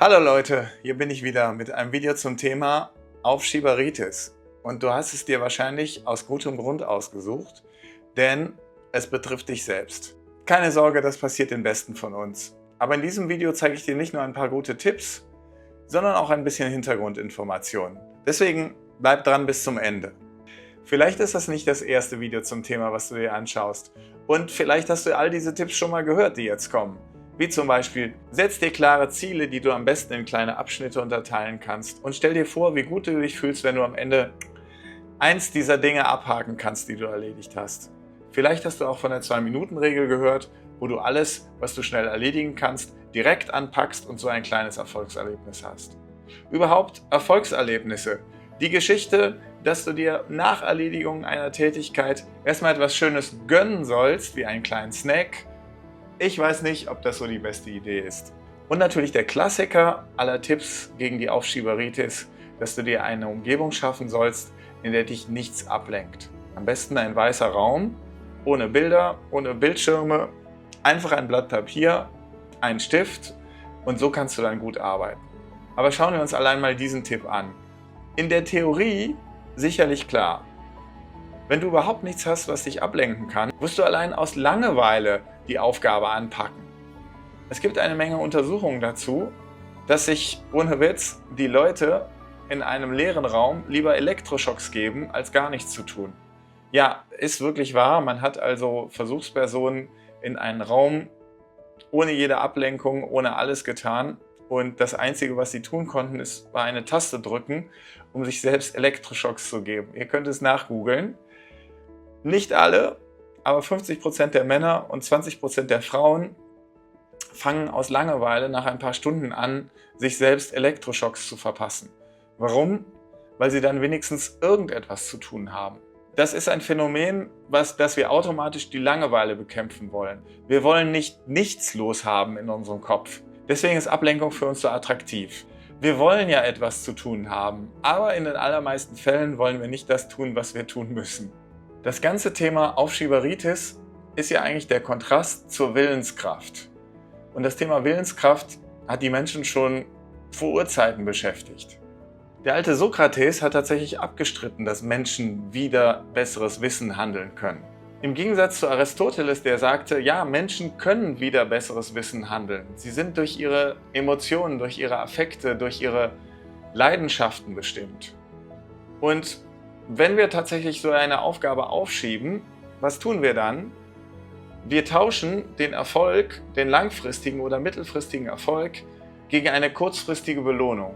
Hallo Leute, hier bin ich wieder mit einem Video zum Thema Aufschieberitis. Und du hast es dir wahrscheinlich aus gutem Grund ausgesucht, denn es betrifft dich selbst. Keine Sorge, das passiert den Besten von uns. Aber in diesem Video zeige ich dir nicht nur ein paar gute Tipps, sondern auch ein bisschen Hintergrundinformationen. Deswegen bleib dran bis zum Ende. Vielleicht ist das nicht das erste Video zum Thema, was du dir anschaust. Und vielleicht hast du all diese Tipps schon mal gehört, die jetzt kommen. Wie zum Beispiel, setz dir klare Ziele, die du am besten in kleine Abschnitte unterteilen kannst und stell dir vor, wie gut du dich fühlst, wenn du am Ende eins dieser Dinge abhaken kannst, die du erledigt hast. Vielleicht hast du auch von der 2-Minuten-Regel gehört, wo du alles, was du schnell erledigen kannst, direkt anpackst und so ein kleines Erfolgserlebnis hast. Überhaupt Erfolgserlebnisse. Die Geschichte, dass du dir nach Erledigung einer Tätigkeit erstmal etwas Schönes gönnen sollst, wie einen kleinen Snack. Ich weiß nicht, ob das so die beste Idee ist. Und natürlich der Klassiker aller Tipps gegen die Aufschieberitis, dass du dir eine Umgebung schaffen sollst, in der dich nichts ablenkt. Am besten ein weißer Raum, ohne Bilder, ohne Bildschirme, einfach ein Blatt Papier, ein Stift und so kannst du dann gut arbeiten. Aber schauen wir uns allein mal diesen Tipp an. In der Theorie sicherlich klar. Wenn du überhaupt nichts hast, was dich ablenken kann, wirst du allein aus Langeweile die Aufgabe anpacken. Es gibt eine Menge Untersuchungen dazu, dass sich, ohne Witz, die Leute in einem leeren Raum lieber Elektroschocks geben, als gar nichts zu tun. Ja, ist wirklich wahr. Man hat also Versuchspersonen in einen Raum ohne jede Ablenkung, ohne alles getan. Und das Einzige, was sie tun konnten, war eine Taste drücken, um sich selbst Elektroschocks zu geben. Ihr könnt es nachgoogeln. Nicht alle, aber 50% der Männer und 20% der Frauen fangen aus Langeweile nach ein paar Stunden an, sich selbst Elektroschocks zu verpassen. Warum? Weil sie dann wenigstens irgendetwas zu tun haben. Das ist ein Phänomen, dass wir automatisch die Langeweile bekämpfen wollen. Wir wollen nicht nichts los haben in unserem Kopf. Deswegen ist Ablenkung für uns so attraktiv. Wir wollen ja etwas zu tun haben, aber in den allermeisten Fällen wollen wir nicht das tun, was wir tun müssen. Das ganze Thema Aufschieberitis ist ja eigentlich der Kontrast zur Willenskraft. Und das Thema Willenskraft hat die Menschen schon vor Urzeiten beschäftigt. Der alte Sokrates hat tatsächlich abgestritten, dass Menschen wider besseres Wissen handeln können. Im Gegensatz zu Aristoteles, der sagte, ja, Menschen können wider besseres Wissen handeln. Sie sind durch ihre Emotionen, durch ihre Affekte, durch ihre Leidenschaften bestimmt. Und wenn wir tatsächlich so eine Aufgabe aufschieben, was tun wir dann? Wir tauschen den Erfolg, den langfristigen oder mittelfristigen Erfolg, gegen eine kurzfristige Belohnung.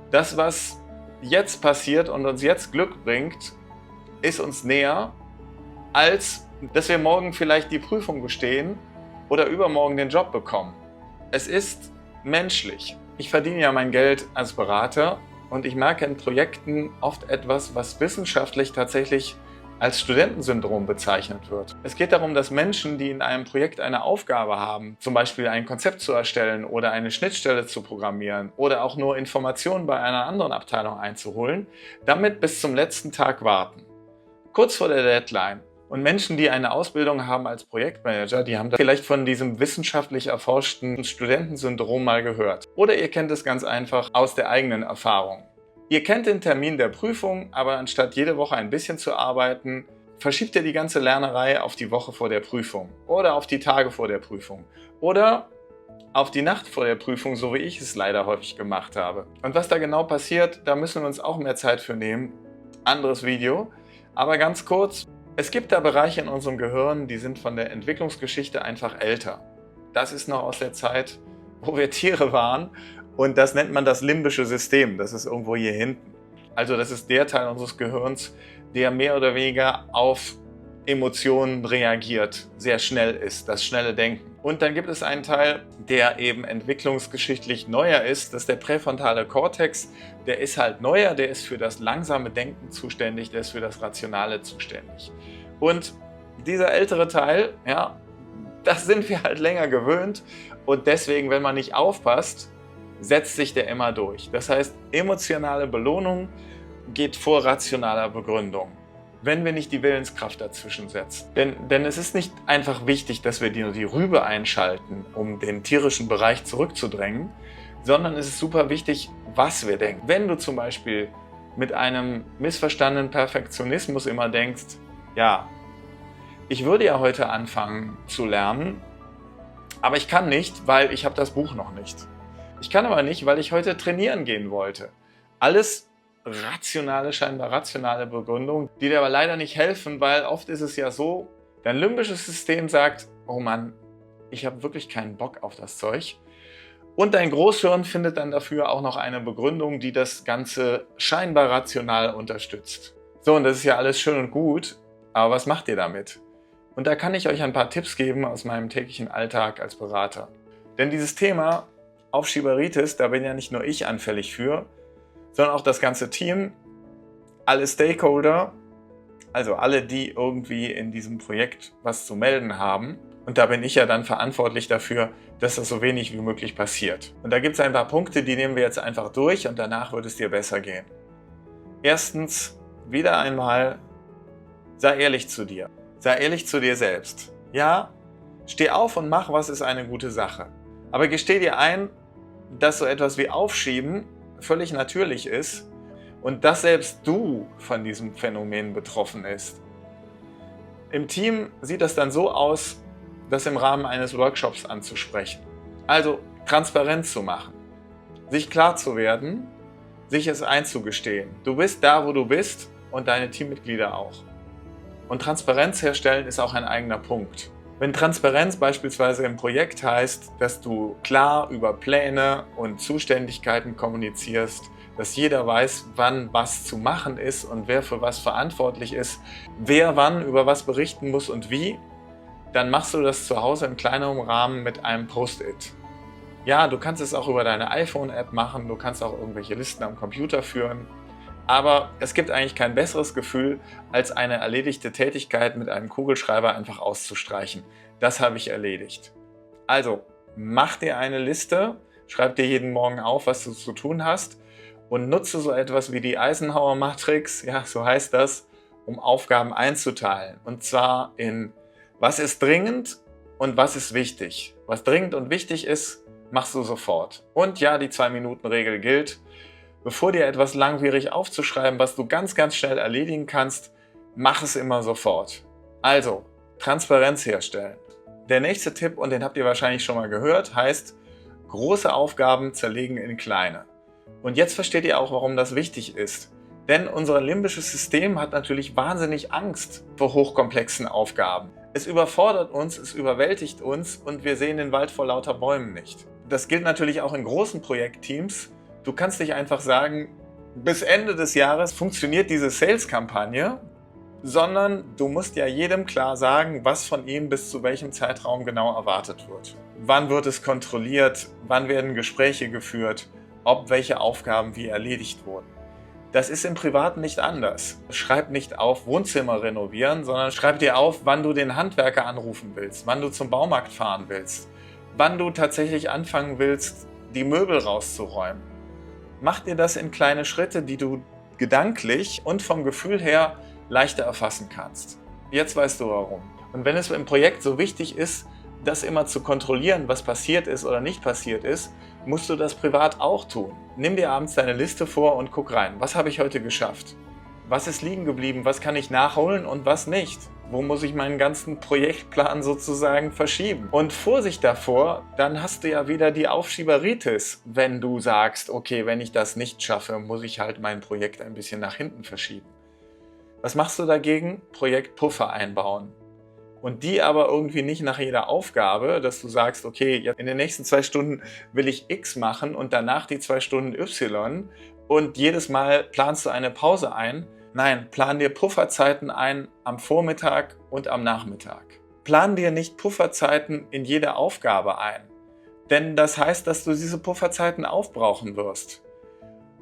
Das, was jetzt passiert und uns jetzt Glück bringt, ist uns näher, als dass wir morgen vielleicht die Prüfung bestehen oder übermorgen den Job bekommen. Es ist menschlich. Ich verdiene ja mein Geld als Berater und ich merke in Projekten oft etwas, was wissenschaftlich tatsächlich als Studentensyndrom bezeichnet wird. Es geht darum, dass Menschen, die in einem Projekt eine Aufgabe haben, zum Beispiel ein Konzept zu erstellen oder eine Schnittstelle zu programmieren oder auch nur Informationen bei einer anderen Abteilung einzuholen, damit bis zum letzten Tag warten. Kurz vor der Deadline. Und Menschen, die eine Ausbildung haben als Projektmanager, die haben vielleicht von diesem wissenschaftlich erforschten Studentensyndrom mal gehört. Oder ihr kennt es ganz einfach aus der eigenen Erfahrung. Ihr kennt den Termin der Prüfung, aber anstatt jede Woche ein bisschen zu arbeiten, verschiebt ihr die ganze Lernerei auf die Woche vor der Prüfung oder auf die Tage vor der Prüfung oder auf die Nacht vor der Prüfung, so wie ich es leider häufig gemacht habe. Und was da genau passiert, da müssen wir uns auch mehr Zeit für nehmen. Anderes Video. Aber ganz kurz, es gibt da Bereiche in unserem Gehirn, die sind von der Entwicklungsgeschichte einfach älter. Das ist noch aus der Zeit, wo wir Tiere waren. Und das nennt man das limbische System, das ist irgendwo hier hinten. Also das ist der Teil unseres Gehirns, der mehr oder weniger auf Emotionen reagiert, sehr schnell ist, das schnelle Denken. Und dann gibt es einen Teil, der eben entwicklungsgeschichtlich neuer ist, das ist der präfrontale Kortex. Der ist halt neuer, der ist für das langsame Denken zuständig, der ist für das Rationale zuständig. Und dieser ältere Teil, ja, das sind wir halt länger gewöhnt und deswegen, wenn man nicht aufpasst, setzt sich der immer durch. Das heißt, emotionale Belohnung geht vor rationaler Begründung, wenn wir nicht die Willenskraft dazwischen setzen. Denn es ist nicht einfach wichtig, dass wir die Rübe einschalten, um den tierischen Bereich zurückzudrängen. sondern es ist super wichtig, was wir denken. Wenn du zum Beispiel mit einem missverstandenen Perfektionismus immer denkst, ja, ich würde ja heute anfangen zu lernen, aber ich kann nicht, weil ich habe das Buch noch nicht. Ich kann aber nicht, weil ich heute trainieren gehen wollte. Alles rationale, scheinbar rationale Begründungen, die dir aber leider nicht helfen, weil oft ist es ja so, dein limbisches System sagt, oh Mann, ich habe wirklich keinen Bock auf das Zeug. Und dein Großhirn findet dann dafür auch noch eine Begründung, die das Ganze scheinbar rational unterstützt. So, und das ist ja alles schön und gut, aber was macht ihr damit? Und da kann ich euch ein paar Tipps geben aus meinem täglichen Alltag als Berater. Denn dieses Thema Aufschieberitis, da bin ja nicht nur ich anfällig für, sondern auch das ganze Team, alle Stakeholder, also alle, die irgendwie in diesem Projekt was zu melden haben. Und da bin ich ja dann verantwortlich dafür, dass das so wenig wie möglich passiert. Und da gibt es ein paar Punkte, die nehmen wir jetzt einfach durch und danach wird es dir besser gehen. Erstens, wieder einmal, sei ehrlich zu dir. Sei ehrlich zu dir selbst. Ja, steh auf und mach, was ist eine gute Sache. Aber gesteh dir ein, dass so etwas wie Aufschieben völlig natürlich ist und dass selbst du von diesem Phänomen betroffen bist. Im Team sieht das dann so aus, das im Rahmen eines Workshops anzusprechen. Also transparent zu machen, sich klar zu werden, sich es einzugestehen. Du bist da, wo du bist und deine Teammitglieder auch. Und Transparenz herstellen ist auch ein eigener Punkt. Wenn Transparenz beispielsweise im Projekt heißt, dass du klar über Pläne und Zuständigkeiten kommunizierst, dass jeder weiß, wann was zu machen ist und wer für was verantwortlich ist, wer wann über was berichten muss und wie, dann machst du das zu Hause in kleinerem Rahmen mit einem Post-it. Ja, du kannst es auch über deine iPhone-App machen, du kannst auch irgendwelche Listen am Computer führen, aber es gibt eigentlich kein besseres Gefühl, als eine erledigte Tätigkeit mit einem Kugelschreiber einfach auszustreichen. Das habe ich erledigt. Also, mach dir eine Liste, schreib dir jeden Morgen auf, was du zu tun hast und nutze so etwas wie die Eisenhower-Matrix, ja, so heißt das, um Aufgaben einzuteilen. Und zwar in, was ist dringend und was ist wichtig. Was dringend und wichtig ist, machst du sofort. Und ja, die 2-Minuten-Regel gilt. Bevor dir etwas langwierig aufzuschreiben, was du ganz, ganz schnell erledigen kannst, mach es immer sofort. Also, Transparenz herstellen. Der nächste Tipp, und den habt ihr wahrscheinlich schon mal gehört, heißt, große Aufgaben zerlegen in kleine. Und jetzt versteht ihr auch, warum das wichtig ist. Denn unser limbisches System hat natürlich wahnsinnig Angst vor hochkomplexen Aufgaben. Es überfordert uns, es überwältigt uns und wir sehen den Wald vor lauter Bäumen nicht. Das gilt natürlich auch in großen Projektteams. Du kannst nicht einfach sagen, bis Ende des Jahres funktioniert diese Sales-Kampagne, sondern du musst ja jedem klar sagen, was von ihm bis zu welchem Zeitraum genau erwartet wird. Wann wird es kontrolliert, wann werden Gespräche geführt, ob welche Aufgaben wie erledigt wurden. Das ist im Privaten nicht anders. Schreib nicht auf Wohnzimmer renovieren, sondern schreib dir auf, wann du den Handwerker anrufen willst, wann du zum Baumarkt fahren willst, wann du tatsächlich anfangen willst, die Möbel rauszuräumen. Mach dir das in kleine Schritte, die du gedanklich und vom Gefühl her leichter erfassen kannst. Jetzt weißt du warum. Und wenn es im Projekt so wichtig ist, das immer zu kontrollieren, was passiert ist oder nicht passiert ist, musst du das privat auch tun. Nimm dir abends deine Liste vor und guck rein. Was habe ich heute geschafft? Was ist liegen geblieben? Was kann ich nachholen und was nicht? Wo muss ich meinen ganzen Projektplan sozusagen verschieben? Und Vorsicht davor, dann hast du ja wieder die Aufschieberitis, wenn du sagst, okay, wenn ich das nicht schaffe, muss ich halt mein Projekt ein bisschen nach hinten verschieben. Was machst du dagegen? Projektpuffer einbauen. Und die aber irgendwie nicht nach jeder Aufgabe, dass du sagst, okay, in den nächsten 2 Stunden will ich X machen und danach die 2 Stunden Y und jedes Mal planst du eine Pause ein. Nein, plan dir Pufferzeiten ein am Vormittag und am Nachmittag. Plan dir nicht Pufferzeiten in jede Aufgabe ein, denn das heißt, dass du diese Pufferzeiten aufbrauchen wirst.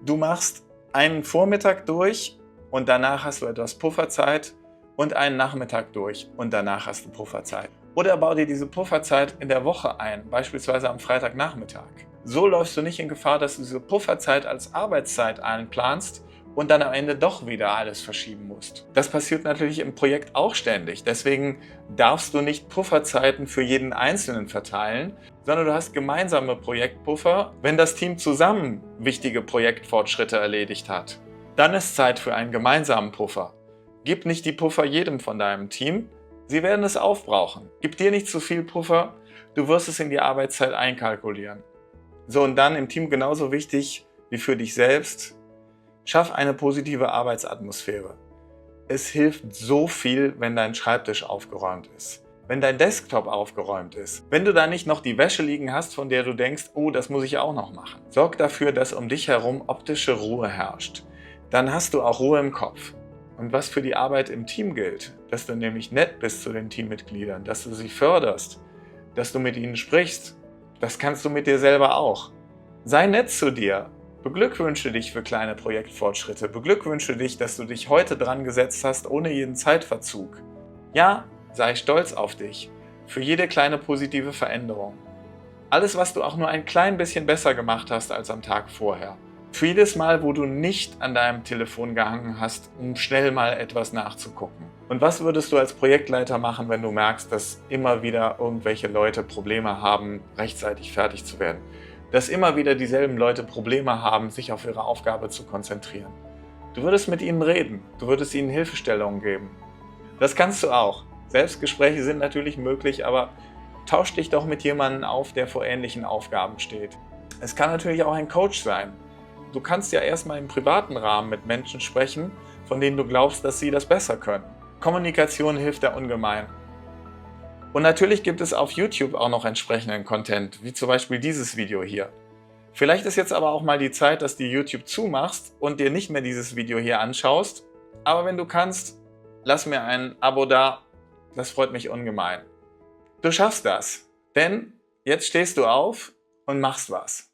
Du machst einen Vormittag durch und danach hast du etwas Pufferzeit und einen Nachmittag durch und danach hast du Pufferzeit. Oder bau dir diese Pufferzeit in der Woche ein, beispielsweise am Freitagnachmittag. So läufst du nicht in Gefahr, dass du diese Pufferzeit als Arbeitszeit einplanst und dann am Ende doch wieder alles verschieben musst. Das passiert natürlich im Projekt auch ständig. Deswegen darfst du nicht Pufferzeiten für jeden Einzelnen verteilen, sondern du hast gemeinsame Projektpuffer, wenn das Team zusammen wichtige Projektfortschritte erledigt hat. Dann ist Zeit für einen gemeinsamen Puffer. Gib nicht die Puffer jedem von deinem Team, sie werden es aufbrauchen. Gib dir nicht zu viel Puffer, du wirst es in die Arbeitszeit einkalkulieren. So, und dann im Team genauso wichtig wie für dich selbst: Schaff eine positive Arbeitsatmosphäre. Es hilft so viel, wenn dein Schreibtisch aufgeräumt ist, wenn dein Desktop aufgeräumt ist, wenn du da nicht noch die Wäsche liegen hast, von der du denkst, oh, das muss ich auch noch machen. Sorg dafür, dass um dich herum optische Ruhe herrscht. Dann hast du auch Ruhe im Kopf. Und was für die Arbeit im Team gilt, dass du nämlich nett bist zu den Teammitgliedern, dass du sie förderst, dass du mit ihnen sprichst, das kannst du mit dir selber auch. Sei nett zu dir. Beglückwünsche dich für kleine Projektfortschritte. Beglückwünsche dich, dass du dich heute dran gesetzt hast, ohne jeden Zeitverzug. Ja, sei stolz auf dich für jede kleine positive Veränderung. Alles, was du auch nur ein klein bisschen besser gemacht hast als am Tag vorher. Für jedes Mal, wo du nicht an deinem Telefon gehangen hast, um schnell mal etwas nachzugucken. Und was würdest du als Projektleiter machen, wenn du merkst, dass immer wieder irgendwelche Leute Probleme haben, rechtzeitig fertig zu werden? Dass immer wieder dieselben Leute Probleme haben, sich auf ihre Aufgabe zu konzentrieren. Du würdest mit ihnen reden, du würdest ihnen Hilfestellungen geben. Das kannst du auch. Selbstgespräche sind natürlich möglich, aber tausch dich doch mit jemandem auf, der vor ähnlichen Aufgaben steht. Es kann natürlich auch ein Coach sein. Du kannst ja erstmal im privaten Rahmen mit Menschen sprechen, von denen du glaubst, dass sie das besser können. Kommunikation hilft da ungemein. Und natürlich gibt es auf YouTube auch noch entsprechenden Content, wie zum Beispiel dieses Video hier. Vielleicht ist jetzt aber auch mal die Zeit, dass du YouTube zumachst und dir nicht mehr dieses Video hier anschaust. Aber wenn du kannst, lass mir ein Abo da, das freut mich ungemein. Du schaffst das, denn jetzt stehst du auf und machst was.